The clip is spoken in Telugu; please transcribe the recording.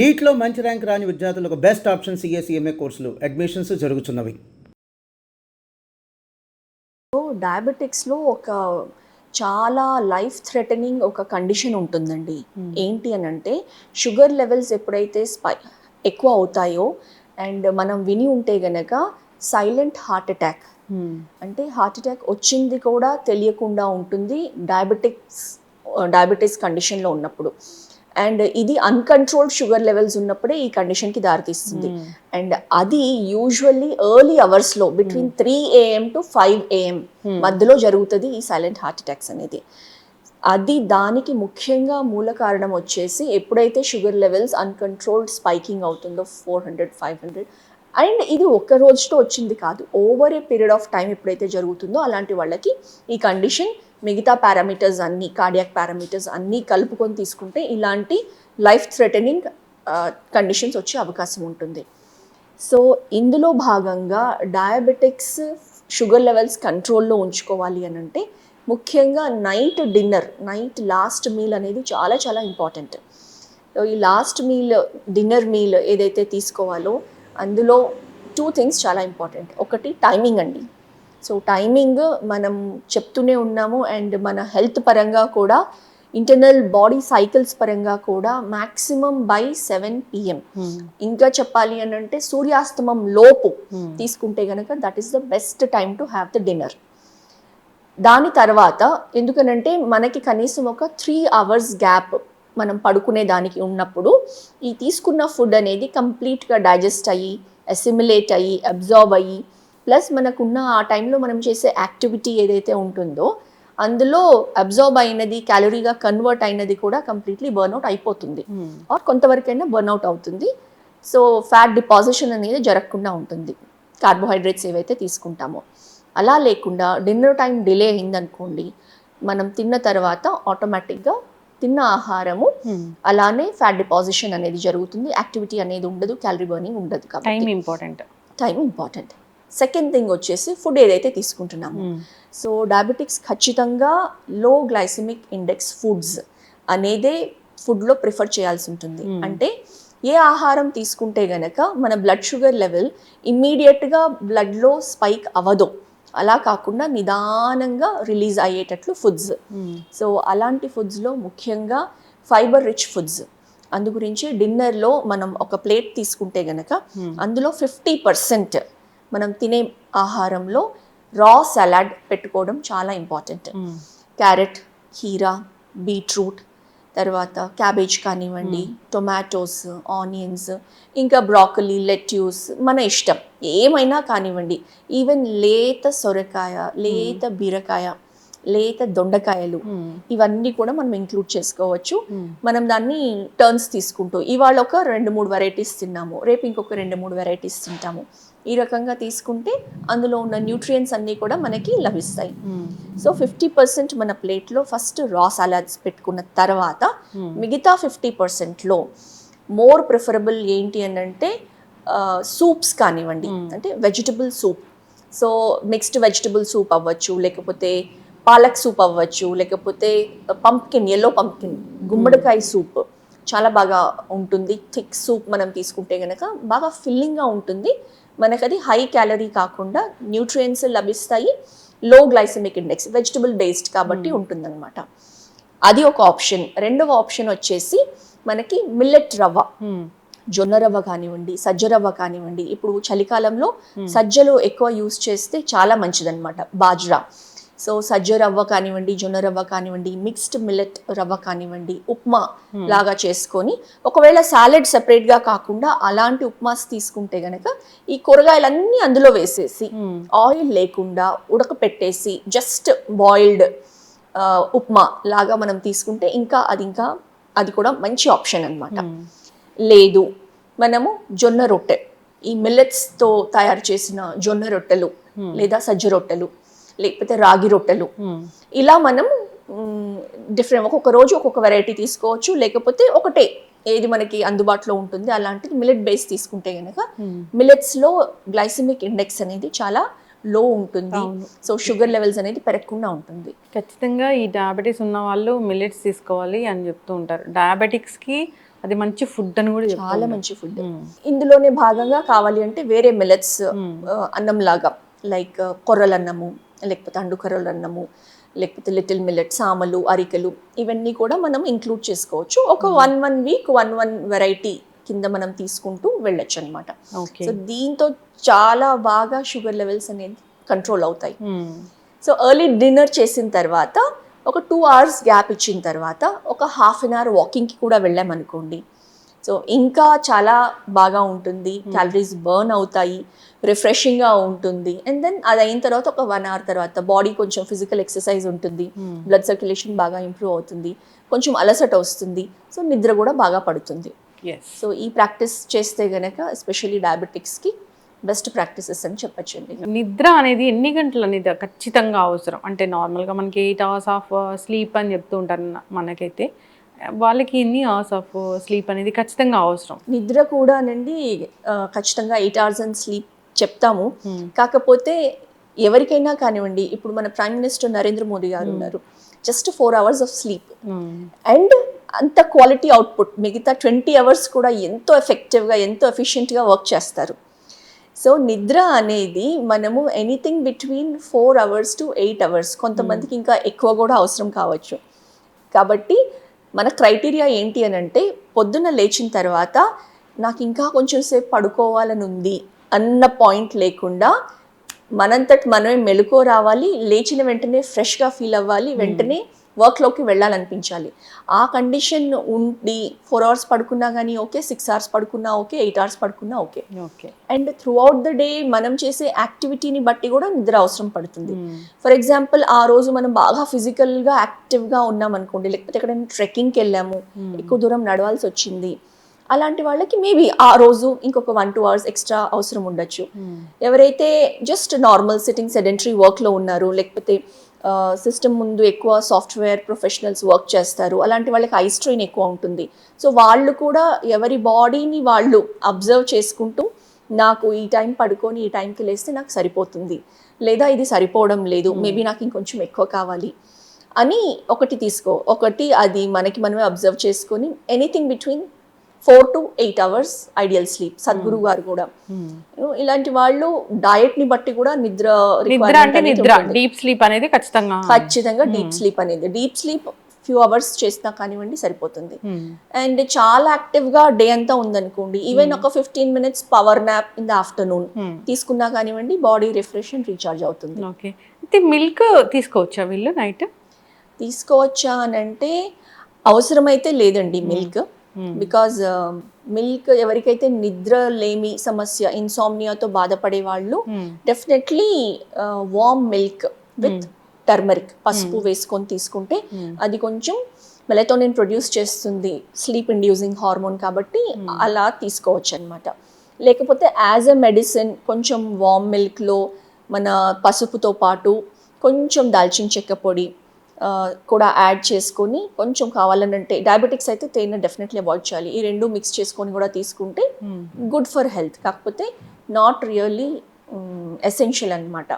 నీట్లో మంచి ర్యాంక్ రాని విద్యార్థులకు బెస్ట్ ఆప్షన్ సిఎస్ఈఎంఏ కోర్సులు అడ్మిషన్స్ జరుగుతున్నవి. డయాబెటిక్స్లో ఒక చాలా లైఫ్ థ్రెటనింగ్ ఒక కండిషన్ ఉంటుందండి. ఏంటి అని అంటే షుగర్ లెవెల్స్ ఎప్పుడైతే ఎక్కువ అవుతాయో అండ్ మనం విని ఉంటే గనక సైలెంట్ హార్ట్ అటాక్ అంటే హార్ట్ అటాక్ వచ్చింది కూడా తెలియకుండా ఉంటుంది డయాబెటిక్స్ కండిషన్లో ఉన్నప్పుడు. అండ్ ఇది అన్కంట్రోల్డ్ షుగర్ లెవెల్స్ ఉన్నప్పుడే ఈ కండిషన్కి దారితీస్తుంది. అండ్ అది యూజువల్లీ ఎర్లీ అవర్స్లో బిట్వీన్ 3 AM to 5 AM మధ్యలో జరుగుతుంది ఈ సైలెంట్ హార్ట్ అటాక్స్ అనేది. అది దానికి ముఖ్యంగా మూల కారణం వచ్చేసి ఎప్పుడైతే షుగర్ లెవెల్స్ అన్కంట్రోల్డ్ స్పైకింగ్ అవుతుందో 400, 500 అండ్ ఇది ఒక్క రోజుతో వచ్చింది కాదు, over a period of time ఎప్పుడైతే జరుగుతుందో అలాంటి వాళ్ళకి ఈ కండిషన్ మిగతా పారామీటర్స్ అన్నీ కార్డియాక్ పారామీటర్స్ అన్నీ కలుపుకొని తీసుకుంటే ఇలాంటి లైఫ్ థ్రెటనింగ్ కండిషన్స్ వచ్చే అవకాశం ఉంటుంది. సో ఇందులో భాగంగా డయాబెటిక్స్ షుగర్ లెవెల్స్ కంట్రోల్లో ఉంచుకోవాలి అని అంటే ముఖ్యంగా నైట్ లాస్ట్ మీల్ అనేది చాలా చాలా ఇంపార్టెంట్. ఈ లాస్ట్ మీల్ డిన్నర్ మీల్ ఏదైతే తీసుకోవాలో అందులో 2 things చాలా ఇంపార్టెంట్. ఒకటి టైమింగ్ అండి. సో టైమింగ్ మనం చెప్తూనే ఉన్నాము అండ్ మన హెల్త్ పరంగా కూడా ఇంటర్నల్ బాడీ సైకిల్స్ పరంగా కూడా మ్యాక్సిమం బై 7 PM. ఇంకా చెప్పాలి అని అంటే సూర్యాస్తమం లోపు తీసుకుంటే కనుక that is the best time to have the dinner. దాని తర్వాత ఎందుకనంటే మనకి కనీసం ఒక 3 hours గ్యాప్ మనం పడుకునే దానికి ఉన్నప్పుడు ఈ తీసుకున్న ఫుడ్ అనేది కంప్లీట్గా డైజెస్ట్ అయ్యి అసిమిలేట్ అయ్యి అబ్జార్బ్ అయ్యి ప్లస్ మనకున్న ఆ టైంలో మనం చేసే యాక్టివిటీ ఏదైతే ఉంటుందో అందులో అబ్జార్బ్ అయినది క్యాలరీగా కన్వర్ట్ అయినది కూడా కంప్లీట్లీ బర్న్అవుట్ అయిపోతుంది ఆర్ కొంతవరకైనా బర్న్అవుట్ అవుతుంది. సో ఫ్యాట్ డిపాజిషన్ అనేది జరగకుండా ఉంటుంది కార్బోహైడ్రేట్స్ ఏవైతే తీసుకుంటామో. అలా లేకుండా డిన్నర్ టైం డిలే అయిందనుకోండి, మనం తిన్న తర్వాత ఆటోమేటిక్గా తిన్న ఆహారము అలానే ఫ్యాట్ డిపాజిషన్ అనేది జరుగుతుంది, యాక్టివిటీ అనేది ఉండదు, క్యాలరీ బర్నింగ్ ఉండదు. కాబట్టి టైం ఇంపార్టెంట్. సెకండ్ థింగ్ వచ్చేసి ఫుడ్ ఏదైతే తీసుకుంటున్నాము. సో డయాబెటిక్స్ ఖచ్చితంగా లో గ్లైసెమిక్ ఇండెక్స్ ఫుడ్స్ అనేదే ఫుడ్లో ప్రిఫర్ చేయాల్సి ఉంటుంది. అంటే ఏ ఆహారం తీసుకుంటే గనక మన బ్లడ్ షుగర్ లెవెల్ ఇమ్మీడియట్గా బ్లడ్లో స్పైక్ అవ్వదు, అలా కాకుండా నిదానంగా రిలీజ్ అయ్యేటట్లు ఫుడ్స్. సో అలాంటి ఫుడ్స్లో ముఖ్యంగా ఫైబర్ రిచ్ ఫుడ్స్. అందు గురించి డిన్నర్లో మనం ఒక ప్లేట్ తీసుకుంటే గనక అందులో 50% మనం తినే ఆహారంలో రా సలాడ్ పెట్టుకోవడం చాలా ఇంపార్టెంట్. క్యారెట్, కీరా, బీట్రూట్, తర్వాత క్యాబేజ్ కానివ్వండి, టొమాటోస్, ఆనియన్స్, ఇంకా బ్రాకలీ, లెట్యూస్, మన ఇష్టం ఏమైనా కానివ్వండి. ఈవెన్ లేత సొరకాయ, లేత బీరకాయ, లేత దొండకాయలు ఇవన్నీ కూడా మనం ఇంక్లూడ్ చేసుకోవచ్చు. మనం దాన్ని టర్న్స్ తీసుకుంటూ ఇవాళ ఒక 2-3 వెరైటీస్ తిన్నాము, రేపు ఇంకొక 2-3 వెరైటీస్ తింటాము. ఈ రకంగా తీసుకుంటే అందులో ఉన్న న్యూట్రియంట్స్ అన్నీ కూడా మనకి లభిస్తాయి. సో 50% మన ప్లేట్లో ఫస్ట్ రా సలాడ్స్ పెట్టుకున్న తర్వాత మిగతా 50%లో మోర్ ప్రిఫరబుల్ ఏంటి అని అంటే సూప్స్ కానివ్వండి, అంటే vegetable soup. So mixed vegetable soup అవ్వచ్చు, లేకపోతే పాలక్ సూప్ అవ్వచ్చు, లేకపోతే ఎల్లో పంప్కిన్ గుమ్మడికాయ సూప్ చాలా బాగా ఉంటుంది. థిక్ సూప్ మనం తీసుకుంటే కనుక బాగా ఫిల్లింగ్గా ఉంటుంది, మనకు అది హై క్యాలరీ కాకుండా న్యూట్రియంట్స్ లభిస్తాయి, లో గ్లైసెమిక్ ఇండెక్స్, వెజిటబుల్ బేస్డ్ కాబట్టి ఉంటుందన్నమాట. అది ఒక ఆప్షన్. రెండవ ఆప్షన్ వచ్చేసి మనకి మిల్లెట్ రవ్వ, జొన్న రవ్వ కానివ్వండి, సజ్జ రవ్వ కానివ్వండి. ఇప్పుడు చలికాలంలో సజ్జలు ఎక్కువ యూస్ చేస్తే చాలా మంచిదన్నమాట, బాజ్రా. సో సజ్జ రవ్వ కానివ్వండి, జొన్న రవ్వ కానివ్వండి, మిక్స్డ్ మిల్లెట్ రవ్వ కానివ్వండి, ఉప్మా లాగా చేసుకొని ఒకవేళ సాలెడ్ సెపరేట్గా కాకుండా అలాంటి ఉప్మాస్ తీసుకుంటే గనక ఈ కూరగాయలన్నీ అందులో వేసేసి ఆయిల్ లేకుండా ఉడకపెట్టేసి జస్ట్ బాయిల్డ్ ఉప్మా లాగా మనం తీసుకుంటే ఇంకా అది కూడా మంచి ఆప్షన్ అన్నమాట. లేదు మనము జొన్న రొట్టె, ఈ మిల్లెట్స్తో తయారు చేసిన జొన్న రొట్టెలు లేదా సజ్జ రొట్టెలు లేకపోతే రాగి రొట్టెలు, ఇలా మనం డిఫరెంట్ ఒక్కొక్క రోజు ఒక్కొక్క వెరైటీ తీసుకోవచ్చు, లేకపోతే ఒకటే ఏది మనకి అందుబాటులో ఉంటుంది అలాంటిది మిల్లెట్ బేస్ తీసుకుంటే కనుక మిల్లెట్స్లో గ్లైసెమిక్ ఇండెక్స్ అనేది చాలా లో ఉంటుంది. సో షుగర్ లెవెల్స్ అనేది పెరగకుండా ఉంటుంది. ఖచ్చితంగా ఈ డయాబెటీస్ ఉన్న వాళ్ళు మిల్లెట్స్ తీసుకోవాలి అని చెప్తూ ఉంటారు. డయాబెటిక్స్కి అది మంచి ఫుడ్ అని కూడా చాలా మంచి ఫుడ్. ఇందులోనే భాగంగా కావాలి అంటే వేరే మిల్లెట్స్ అన్నం లాగా లైక్ కొర్రలన్నము, లేకపోతే అండు కొర్రల అన్నము, లేకపోతే లిటిల్ మిల్లెట్, సామలు, అరికెలు, ఇవన్నీ కూడా మనం ఇంక్లూడ్ చేసుకోవచ్చు. ఒక 1 వీక్ 1 వెరైటీ కింద మనం తీసుకుంటూ వెళ్ళొచ్చు అనమాట. సో దీంతో చాలా బాగా షుగర్ లెవెల్స్ అనేది కంట్రోల్ అవుతాయి. సో ఎర్లీ డిన్నర్ చేసిన తర్వాత ఒక 2 hours గ్యాప్ ఇచ్చిన తర్వాత ఒక ½ an hour వాకింగ్కి కూడా వెళ్ళామనుకోండి, సో ఇంకా చాలా బాగా ఉంటుంది. క్యాలరీస్ బర్న్ అవుతాయి, రిఫ్రెషింగ్గా ఉంటుంది. అండ్ దెన్ అది అయిన తర్వాత ఒక 1 hour తర్వాత బాడీ కొంచెం ఫిజికల్ ఎక్సర్సైజ్ ఉంటుంది, బ్లడ్ సర్క్యులేషన్ బాగా ఇంప్రూవ్ అవుతుంది, కొంచెం అలసట వస్తుంది, సో నిద్ర కూడా బాగా పడుతుంది. సో ఈ ప్రాక్టీస్ చేస్తే గనక ఎస్పెషల్లీ డయాబెటిక్స్కి బెస్ట్ ప్రాక్టీసెస్ అని చెప్పచ్చండి. నిద్ర అనేది ఎన్ని గంటల నిద్ర ఖచ్చితంగా అవసరం? అంటే నార్మల్గా మనకి 8 hours ఆఫ్ స్లీప్ అని చెప్తూ ఉంటారు మనకైతే, వాళ్ళకి ఎన్ని అవర్స్ ఆఫ్ స్లీప్ అనేది ఖచ్చితంగా అవసరం? నిద్ర కూడా నండి ఖచ్చితంగా 8 hours అని స్లీప్ చెప్తాము. కాకపోతే ఎవరికైనా కానివ్వండి, ఇప్పుడు మన ప్రైమ్ మినిస్టర్ నరేంద్ర మోదీ గారు ఉన్నారు, just 4 hours of sleep and అంత క్వాలిటీ అవుట్పుట్, మిగతా 20 hours కూడా ఎంతో ఎఫెక్టివ్గా ఎంతో ఎఫిషియెంట్గా వర్క్ చేస్తారు. సో నిద్ర అనేది మనము anything between 4 hours to 8 hours, కొంతమందికి ఇంకా ఎక్కువ కూడా అవసరం కావచ్చు. కాబట్టి మన క్రైటీరియా ఏంటి అని అంటే, పొద్దున్న లేచిన తర్వాత నాకు ఇంకా కొంచెం సేపు పడుకోవాలని ఉంది అన్న పాయింట్ లేకుండా మనంతటి మనమే మెలకువ రావాలి, లేచిన వెంటనే ఫ్రెష్గా ఫీల్ అవ్వాలి, వెంటనే వర్క్లోకి వెళ్ళాలనిపించాలి. ఆ కండిషన్ ఉండి 4 hours పడుకున్నా కానీ ఓకే, 6 hours పడుకున్నా ఓకే, 8 hours పడుకున్నా okay. And through out the day మనం చేసే యాక్టివిటీని బట్టి కూడా నిద్ర అవసరం పడుతుంది. ఫర్ ఎగ్జాంపుల్ ఆ రోజు మనం బాగా ఫిజికల్గా యాక్టివ్గా ఉన్నాం అనుకోండి, లేకపోతే ఎక్కడైనా ట్రెక్కింగ్కి వెళ్ళాము, ఎక్కువ దూరం నడవాల్సి వచ్చింది, అలాంటి వాళ్ళకి మేబీ ఆ రోజు ఇంకొక 1-2 hours ఎక్స్ట్రా అవసరం ఉండొచ్చు. ఎవరైతే జస్ట్ నార్మల్ సిట్టింగ్ సెడెంటరీ వర్క్లో ఉన్నారు, లేకపోతే సిస్టమ్ ముందు ఎక్కువ సాఫ్ట్వేర్ ప్రొఫెషనల్స్ వర్క్ చేస్తారు, అలాంటి వాళ్ళకి ఐ స్ట్రెయిన్ ఎక్కువ ఉంటుంది. సో వాళ్ళు కూడా ఎవరి బాడీని వాళ్ళు అబ్జర్వ్ చేసుకుంటూ, నాకు ఈ టైం పడుకొని ఈ టైంకి లేస్తే నాకు సరిపోతుంది, లేదా ఇది సరిపోవడం లేదు, మేబీ నాకు ఇంకొంచెం ఎక్కువ కావాలి అని ఒకటి అది మనకి మనమే అబ్జర్వ్ చేసుకొని anything between 4 to 8 hours ideal sleep. Sadhguru గారు కూడా ఇలాంటి వాళ్ళు డయట్ ని బట్టి కూడా నిద్ర డీప్ స్లీప్ అనేది ఖచ్చితంగా డీప్ స్లీప్ అనేది డీప్ స్లీప్ ఫ్యూ అవర్స్ చేసినా కానివ్వండి సరిపోతుంది. అండ్ చాలా యాక్టివ్ గా డే అంతా ఉందనుకోండి, ఈవెన్ ఒక 15 minutes power nap in the afternoon తీసుకున్నా కానివ్వండి, బాడీ రిఫ్రెష్ అండ్ రీఛార్జ్ అవుతుంది. ఓకే. మిల్క్ తీసుకోవచ్చా వీళ్ళు నైట్? తీసుకోవచ్చా అని అంటే అవసరమైతే లేదండి మిల్క్. బికాజ్ మిల్క్ ఎవరికైతే నిద్ర లేమి సమస్య, ఇన్సామ్నియాతో బాధపడే వాళ్ళు definitely warm milk with turmeric, పసుపు వేసుకొని తీసుకుంటే అది కొంచెం మెలటోనిన్ ప్రొడ్యూస్ చేస్తుంది, స్లీప్ ఇండ్యూసింగ్ హార్మోన్, కాబట్టి అలా తీసుకోవచ్చు అనమాట. లేకపోతే యాజ్ ఎ మెడిసిన్ కొంచెం వార్మ్ మిల్క్లో మన పసుపుతో పాటు కొంచెం దాల్చిన చెక్క పొడి కూడా యాడ్ చేసుకొని, కొంచెం కావాలనంటే డయాబెటిక్స్ అయితే తేనె డెఫినెట్లీ అవాయిడ్ చేయాలి, ఈ రెండు మిక్స్ చేసుకొని కూడా తీసుకుంటే గుడ్ ఫర్ హెల్త్. కాకపోతే నాట్ రియల్లీ ఎసెన్షియల్ అనమాట.